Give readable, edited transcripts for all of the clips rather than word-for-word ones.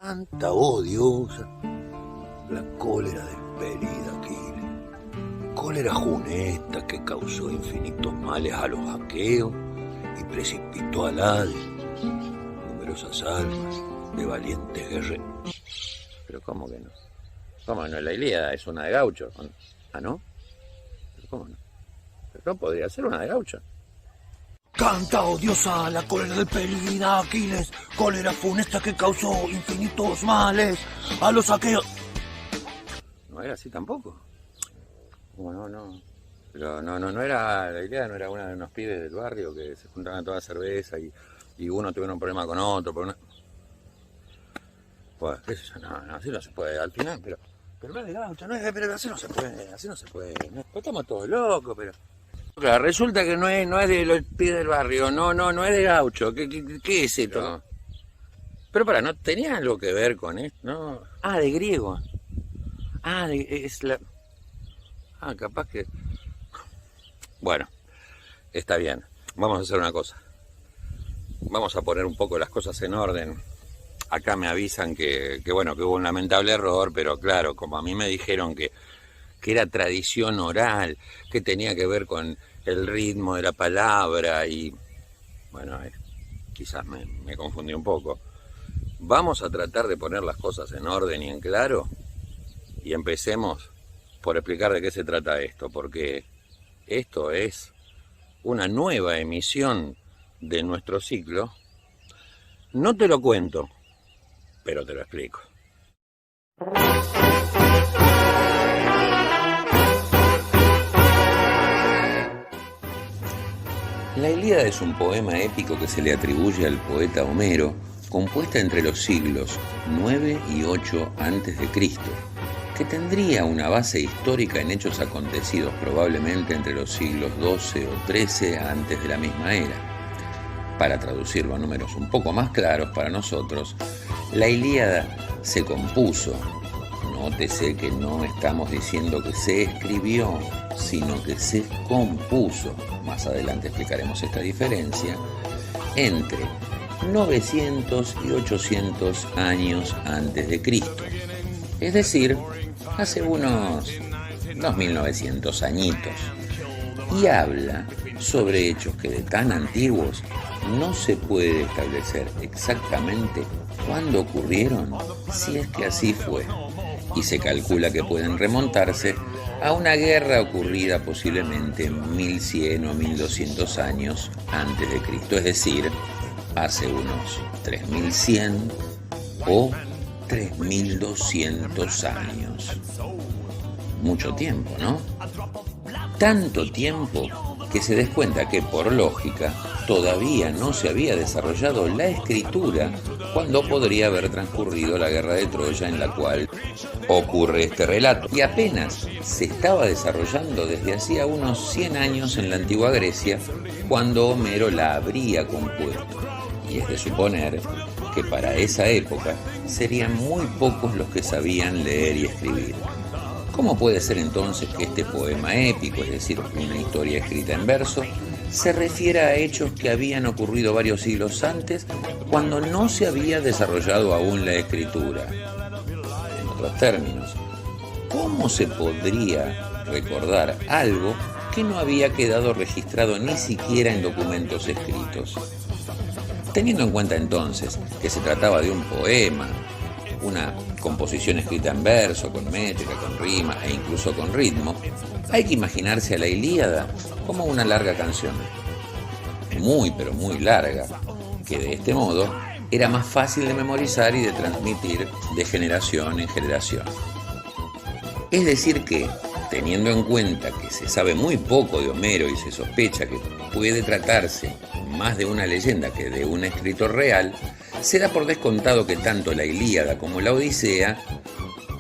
Tanta odiosa la cólera despedida Aquiles, cólera funesta que causó infinitos males a los aqueos y precipitó al Hades numerosas almas de valientes guerreros. Pero ¿cómo que no? ¿Cómo no? La Ilíada es una de gaucho. ¿Ah, no? ¿Pero cómo no? ¿Pero no podría ser una de gaucho? Canta odiosa la cólera del pelida Aquiles, cólera funesta que causó infinitos males a los aqueos. ¿No era así tampoco? No. Pero no era, la Ilíada no era una de unos pibes del barrio que se juntaban a tomar cerveza y uno tuviera un problema con otro por una... Pues, qué sé yo, no, así no se puede, al final, pero no es de gaucho, pero así no se puede, no, pues estamos todos locos, pero... Claro, resulta que no es de los pibes del barrio, no es de gaucho, ¿qué es esto? Pero no tenía algo que ver con esto, ¿no? Ah, de griego. Ah, es la... Ah, capaz que... Bueno, está bien, vamos a hacer una cosa. Vamos a poner un poco las cosas en orden. Acá me avisan que hubo un lamentable error, pero claro, como a mí me dijeron que era tradición oral, que tenía que ver con el ritmo de la palabra y... Bueno, quizás me confundí un poco. Vamos a tratar de poner las cosas en orden y en claro y empecemos por explicar de qué se trata esto, porque esto es una nueva emisión de nuestro ciclo. No te lo cuento, pero te lo explico. La Ilíada es un poema épico que se le atribuye al poeta Homero, compuesta entre los siglos 9 y 8 a.C., que tendría una base histórica en hechos acontecidos probablemente entre los siglos 12 o 13 antes de la misma era. Para traducirlo a números un poco más claros para nosotros, la Ilíada se compuso. Nótese que no estamos diciendo que se escribió, sino que se compuso, más adelante explicaremos esta diferencia, entre 900 y 800 años antes de Cristo, es decir, hace unos 2900 añitos, y habla sobre hechos que de tan antiguos no se puede establecer exactamente cuándo ocurrieron, si es que así fue, y se calcula que pueden remontarse a una guerra ocurrida posiblemente en 1100 o 1200 años antes de Cristo, es decir, hace unos 3100 o 3200 años. Mucho tiempo, ¿no? Tanto tiempo que se des cuenta que, por lógica, todavía no se había desarrollado la escritura cuando podría haber transcurrido la guerra de Troya en la cual ocurre este relato. Y apenas se estaba desarrollando desde hacía unos 100 años en la antigua Grecia, cuando Homero la habría compuesto. Y es de suponer que para esa época serían muy pocos los que sabían leer y escribir. ¿Cómo puede ser entonces que este poema épico, es decir, una historia escrita en verso, se refiera a hechos que habían ocurrido varios siglos antes, cuando no se había desarrollado aún la escritura? En otros términos, ¿cómo se podría recordar algo que no había quedado registrado ni siquiera en documentos escritos? Teniendo en cuenta entonces que se trataba de un poema, una composición escrita en verso, con métrica, con rima e incluso con ritmo, hay que imaginarse a la Ilíada como una larga canción, muy pero muy larga, que de este modo era más fácil de memorizar y de transmitir de generación en generación. Es decir que, teniendo en cuenta que se sabe muy poco de Homero y se sospecha que puede tratarse más de una leyenda que de un escritor real, se da por descontado que tanto la Ilíada como la Odisea,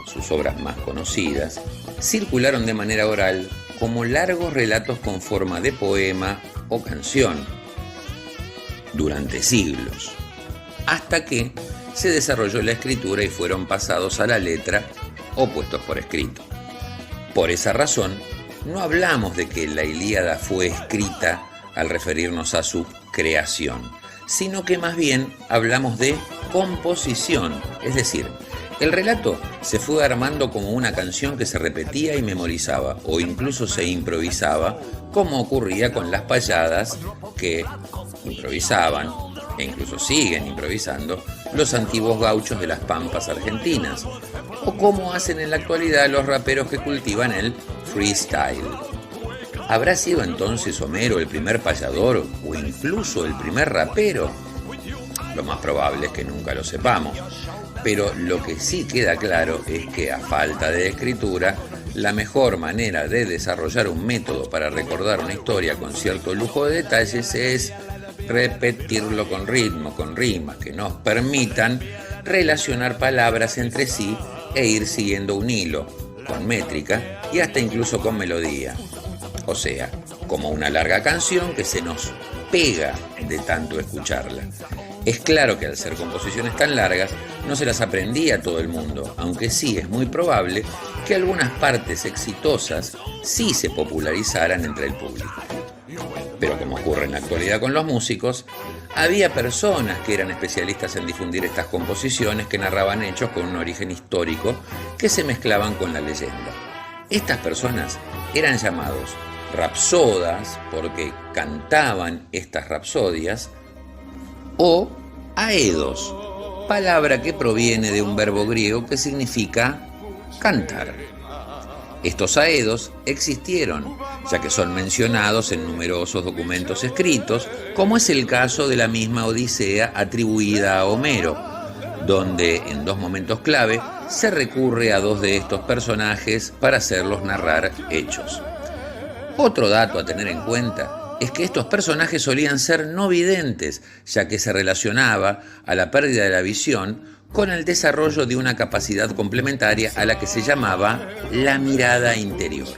sus obras más conocidas, circularon de manera oral como largos relatos con forma de poema o canción durante siglos, hasta que se desarrolló la escritura y fueron pasados a la letra o puestos por escrito. Por esa razón, no hablamos de que la Ilíada fue escrita al referirnos a su creación, sino que más bien hablamos de composición, es decir, el relato se fue armando como una canción que se repetía y memorizaba, o incluso se improvisaba, como ocurría con las payadas que improvisaban, e incluso siguen improvisando, los antiguos gauchos de las pampas argentinas, o como hacen en la actualidad los raperos que cultivan el freestyle. ¿Habrá sido entonces Homero el primer payador o incluso el primer rapero? Lo más probable es que nunca lo sepamos, pero lo que sí queda claro es que a falta de escritura, la mejor manera de desarrollar un método para recordar una historia con cierto lujo de detalles es repetirlo con ritmo, con rimas que nos permitan relacionar palabras entre sí e ir siguiendo un hilo, con métrica y hasta incluso con melodía. O sea, como una larga canción que se nos pega de tanto escucharla. Es claro que al ser composiciones tan largas no se las aprendía a todo el mundo, aunque sí es muy probable que algunas partes exitosas sí se popularizaran entre el público. Pero como ocurre en la actualidad con los músicos, había personas que eran especialistas en difundir estas composiciones que narraban hechos con un origen histórico que se mezclaban con la leyenda. Estas personas eran llamados rapsodas porque cantaban estas rapsodias, o aedos, palabra que proviene de un verbo griego que significa cantar. Estos aedos existieron, ya que son mencionados en numerosos documentos escritos, como es el caso de la misma Odisea atribuida a Homero, donde en dos momentos clave se recurre a dos de estos personajes para hacerlos narrar hechos. Otro dato a tener en cuenta es que estos personajes solían ser no videntes, ya que se relacionaba a la pérdida de la visión con el desarrollo de una capacidad complementaria a la que se llamaba la mirada interior.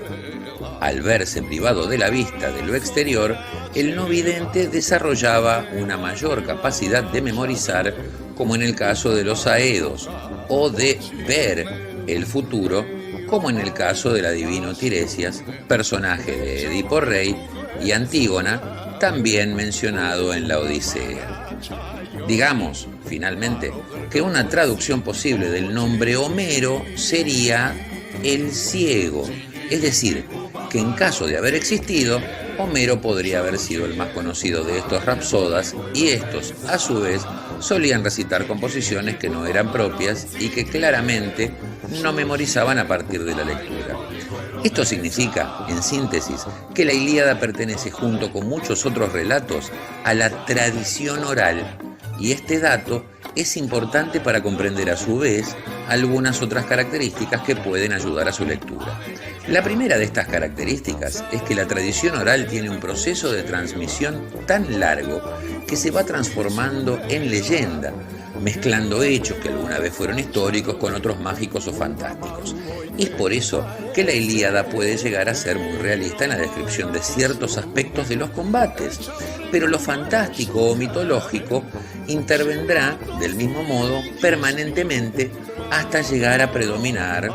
Al verse privado de la vista de lo exterior, el no vidente desarrollaba una mayor capacidad de memorizar, como en el caso de los aedos, o de ver el futuro, como en el caso del adivino Tiresias, personaje de Edipo Rey, y Antígona, también mencionado en la Odisea. Digamos, finalmente, que una traducción posible del nombre Homero sería el ciego, es decir, que en caso de haber existido, Homero podría haber sido el más conocido de estos rapsodas, y estos, a su vez, solían recitar composiciones que no eran propias y que claramente no memorizaban a partir de la lectura. Esto significa, en síntesis, que la Ilíada pertenece junto con muchos otros relatos a la tradición oral, y este dato es importante para comprender a su vez algunas otras características que pueden ayudar a su lectura. La primera de estas características es que la tradición oral tiene un proceso de transmisión tan largo que se va transformando en leyenda, mezclando hechos que alguna vez fueron históricos con otros mágicos o fantásticos. Es por eso que la Ilíada puede llegar a ser muy realista en la descripción de ciertos aspectos de los combates, pero lo fantástico o mitológico intervendrá del mismo modo permanentemente hasta llegar a predominar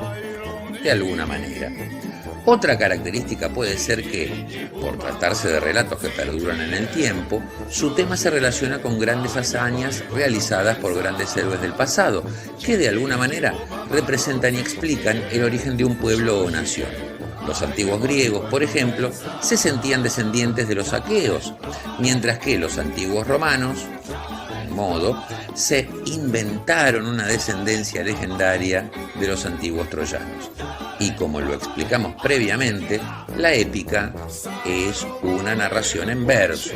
de alguna manera. Otra característica puede ser que, por tratarse de relatos que perduran en el tiempo, su tema se relaciona con grandes hazañas realizadas por grandes héroes del pasado, que de alguna manera representan y explican el origen de un pueblo o nación. Los antiguos griegos, por ejemplo, se sentían descendientes de los aqueos, mientras que los antiguos romanos, de modo, se inventaron una descendencia legendaria de los antiguos troyanos. Y como lo explicamos previamente, la épica es una narración en verso.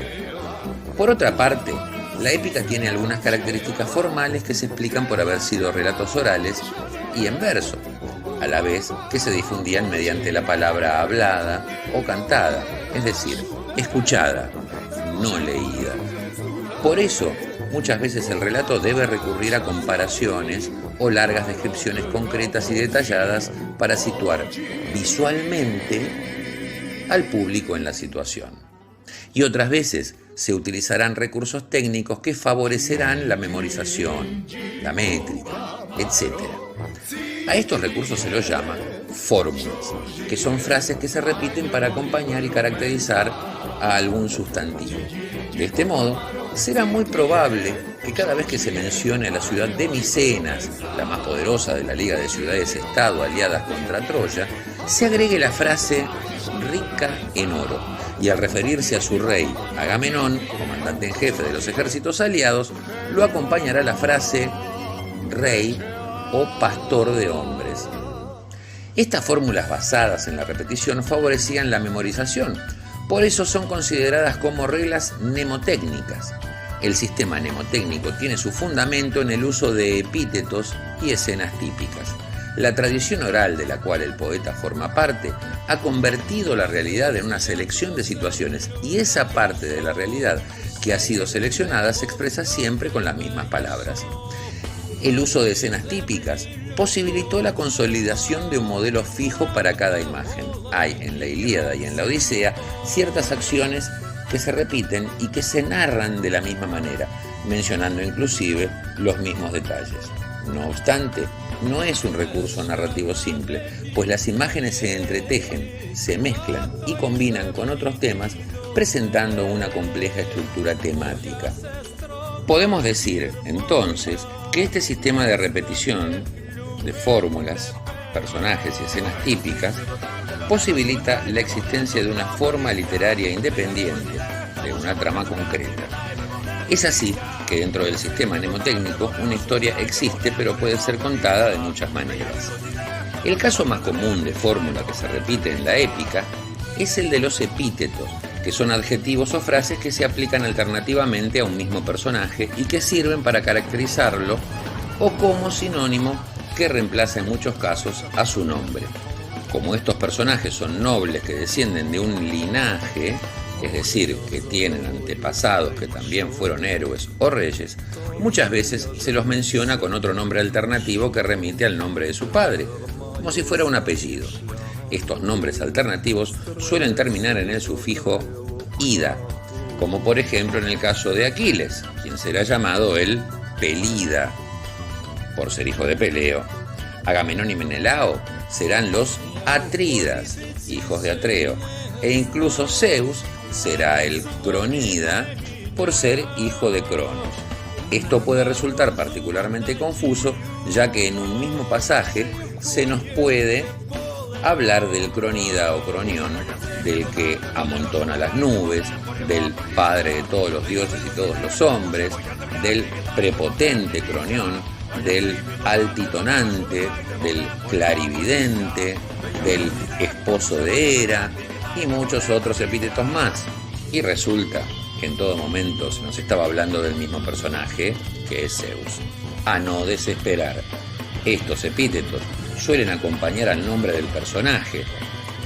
Por otra parte, la épica tiene algunas características formales que se explican por haber sido relatos orales y en verso, a la vez que se difundían mediante la palabra hablada o cantada, es decir, escuchada, no leída. Por eso, muchas veces el relato debe recurrir a comparaciones o largas descripciones concretas y detalladas para situar visualmente al público en la situación. Y otras veces se utilizarán recursos técnicos que favorecerán la memorización, la métrica, etc. A estos recursos se los llama fórmulas, que son frases que se repiten para acompañar y caracterizar a algún sustantivo. De este modo, será muy probable que cada vez que se mencione a la ciudad de Micenas, la más poderosa de la Liga de Ciudades-Estado aliadas contra Troya, se agregue la frase rica en oro, y al referirse a su rey, Agamenón, comandante en jefe de los ejércitos aliados, lo acompañará la frase rey o pastor de hombres. Estas fórmulas basadas en la repetición favorecían la memorización, por eso son consideradas como reglas mnemotécnicas. El sistema mnemotécnico tiene su fundamento en el uso de epítetos y escenas típicas. La tradición oral de la cual el poeta forma parte ha convertido la realidad en una selección de situaciones, y esa parte de la realidad que ha sido seleccionada se expresa siempre con las mismas palabras. El uso de escenas típicas posibilitó la consolidación de un modelo fijo para cada imagen. Hay en la Ilíada y en la Odisea ciertas acciones que se repiten y que se narran de la misma manera, mencionando inclusive los mismos detalles. No obstante, no es un recurso narrativo simple, pues las imágenes se entretejen, se mezclan y combinan con otros temas, presentando una compleja estructura temática. Podemos decir, entonces, que este sistema de repetición de fórmulas, personajes y escenas típicas posibilita la existencia de una forma literaria independiente, de una trama concreta. Es así que dentro del sistema mnemotécnico una historia existe, pero puede ser contada de muchas maneras. El caso más común de fórmula que se repite en la épica es el de los epítetos, que son adjetivos o frases que se aplican alternativamente a un mismo personaje y que sirven para caracterizarlo, o como sinónimo que reemplaza en muchos casos a su nombre. Como estos personajes son nobles que descienden de un linaje, es decir, que tienen antepasados que también fueron héroes o reyes, muchas veces se los menciona con otro nombre alternativo que remite al nombre de su padre, como si fuera un apellido. Estos nombres alternativos suelen terminar en el sufijo ida, como por ejemplo en el caso de Aquiles, quien será llamado el Pelida, por ser hijo de Peleo. Agamenón y Menelao serán los Atridas, hijos de Atreo, e incluso Zeus será el Cronida, por ser hijo de Cronos. Esto puede resultar particularmente confuso, ya que en un mismo pasaje se nos puede hablar del Cronida o Cronión, del que amontona las nubes, del padre de todos los dioses y todos los hombres, del prepotente Cronión, del altitonante, del clarividente, del esposo de Hera y muchos otros epítetos más. Y resulta que en todo momento se nos estaba hablando del mismo personaje, que es Zeus. A no desesperar. Estos epítetos suelen acompañar al nombre del personaje,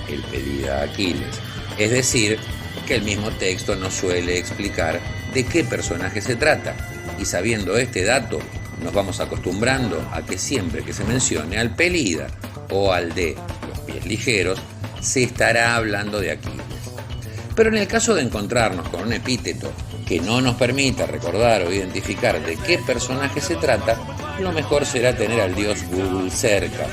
el Pelida Aquiles. Es decir, que el mismo texto nos suele explicar de qué personaje se trata. Y sabiendo este dato, nos vamos acostumbrando a que siempre que se mencione al Pelida o al de los pies ligeros, se estará hablando de Aquiles. Pero en el caso de encontrarnos con un epíteto que no nos permita recordar o identificar de qué personaje se trata, lo mejor será tener al dios Google cerca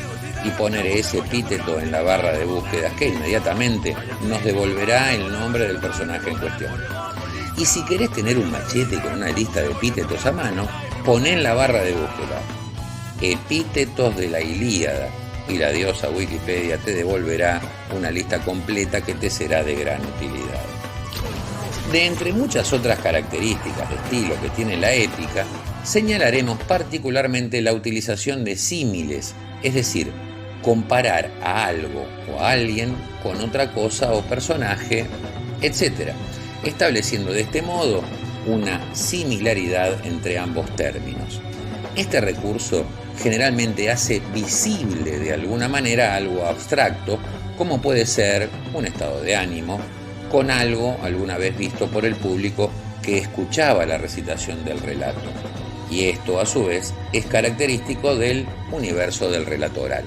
y poner ese epíteto en la barra de búsquedas, que inmediatamente nos devolverá el nombre del personaje en cuestión. Y si querés tener un machete con una lista de epítetos a mano, poné en la barra de búsqueda epítetos de la Ilíada y la diosa Wikipedia te devolverá una lista completa que te será de gran utilidad. De entre muchas otras características de estilo que tiene la épica, señalaremos particularmente la utilización de símiles, es decir, comparar a algo o a alguien con otra cosa o personaje, etc., estableciendo de este modo una similaridad entre ambos términos. Este recurso generalmente hace visible de alguna manera algo abstracto, como puede ser un estado de ánimo, con algo alguna vez visto por el público que escuchaba la recitación del relato. Y esto, a su vez, es característico del universo del relato oral,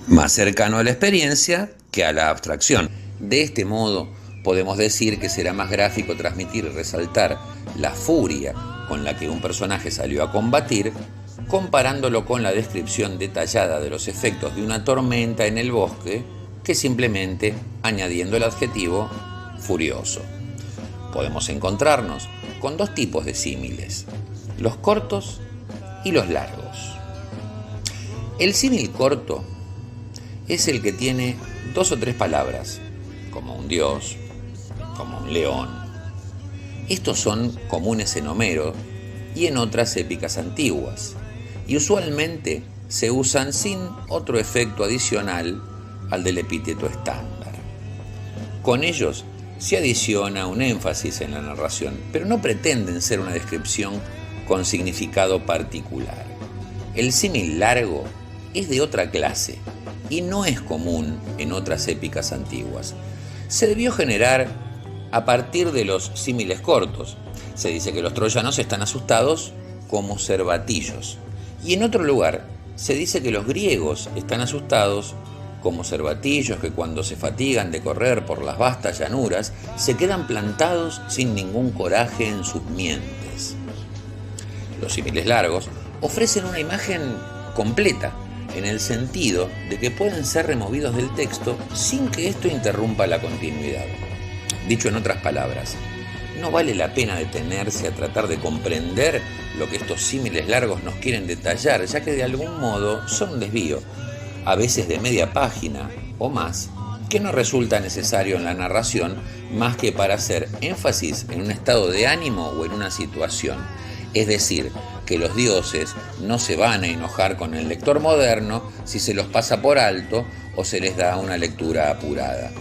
más cercano a la experiencia que a la abstracción. De este modo, podemos decir que será más gráfico transmitir y resaltar la furia con la que un personaje salió a combatir, comparándolo con la descripción detallada de los efectos de una tormenta en el bosque, que simplemente añadiendo el adjetivo furioso. Podemos encontrarnos con dos tipos de símiles, los cortos y los largos. El símil corto es el que tiene 2 o 3 palabras, como un dios, como un león. Estos son comunes en Homero y en otras épicas antiguas, y usualmente se usan sin otro efecto adicional al del epíteto estándar. Con ellos se adiciona un énfasis en la narración, pero no pretenden ser una descripción con significado particular. El símil largo es de otra clase y no es común en otras épicas antiguas. Se debió generar a partir de los símiles cortos. Se dice que los troyanos están asustados como cervatillos. Y en otro lugar se dice que los griegos están asustados como cervatillos que cuando se fatigan de correr por las vastas llanuras se quedan plantados sin ningún coraje en sus mientes. Los símiles largos ofrecen una imagen completa en el sentido de que pueden ser removidos del texto sin que esto interrumpa la continuidad. Dicho en otras palabras, no vale la pena detenerse a tratar de comprender lo que estos símiles largos nos quieren detallar, ya que de algún modo son un desvío, a veces de media página o más, que no resulta necesario en la narración más que para hacer énfasis en un estado de ánimo o en una situación. Es decir, que los dioses no se van a enojar con el lector moderno si se los pasa por alto o se les da una lectura apurada.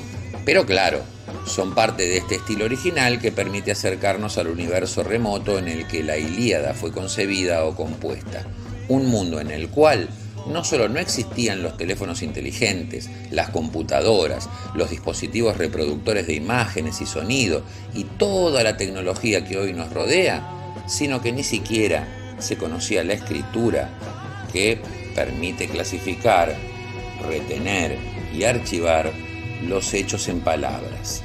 Pero claro, son parte de este estilo original que permite acercarnos al universo remoto en el que la Ilíada fue concebida o compuesta. Un mundo en el cual no solo no existían los teléfonos inteligentes, las computadoras, los dispositivos reproductores de imágenes y sonido y toda la tecnología que hoy nos rodea, sino que ni siquiera se conocía la escritura que permite clasificar, retener y archivar los hechos en palabras.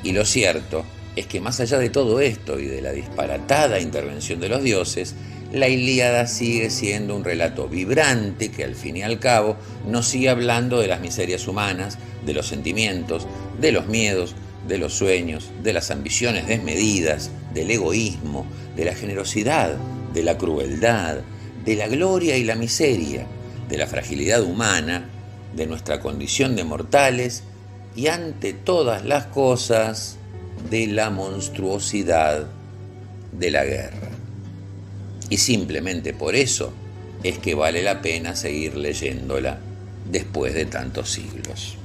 Y lo cierto es que más allá de todo esto y de la disparatada intervención de los dioses, la Ilíada sigue siendo un relato vibrante que al fin y al cabo nos sigue hablando de las miserias humanas, de los sentimientos, de los miedos, de los sueños, de las ambiciones desmedidas, del egoísmo, de la generosidad, de la crueldad, de la gloria y la miseria, de la fragilidad humana, de nuestra condición de mortales y ante todas las cosas de la monstruosidad de la guerra. Y simplemente por eso es que vale la pena seguir leyéndola después de tantos siglos.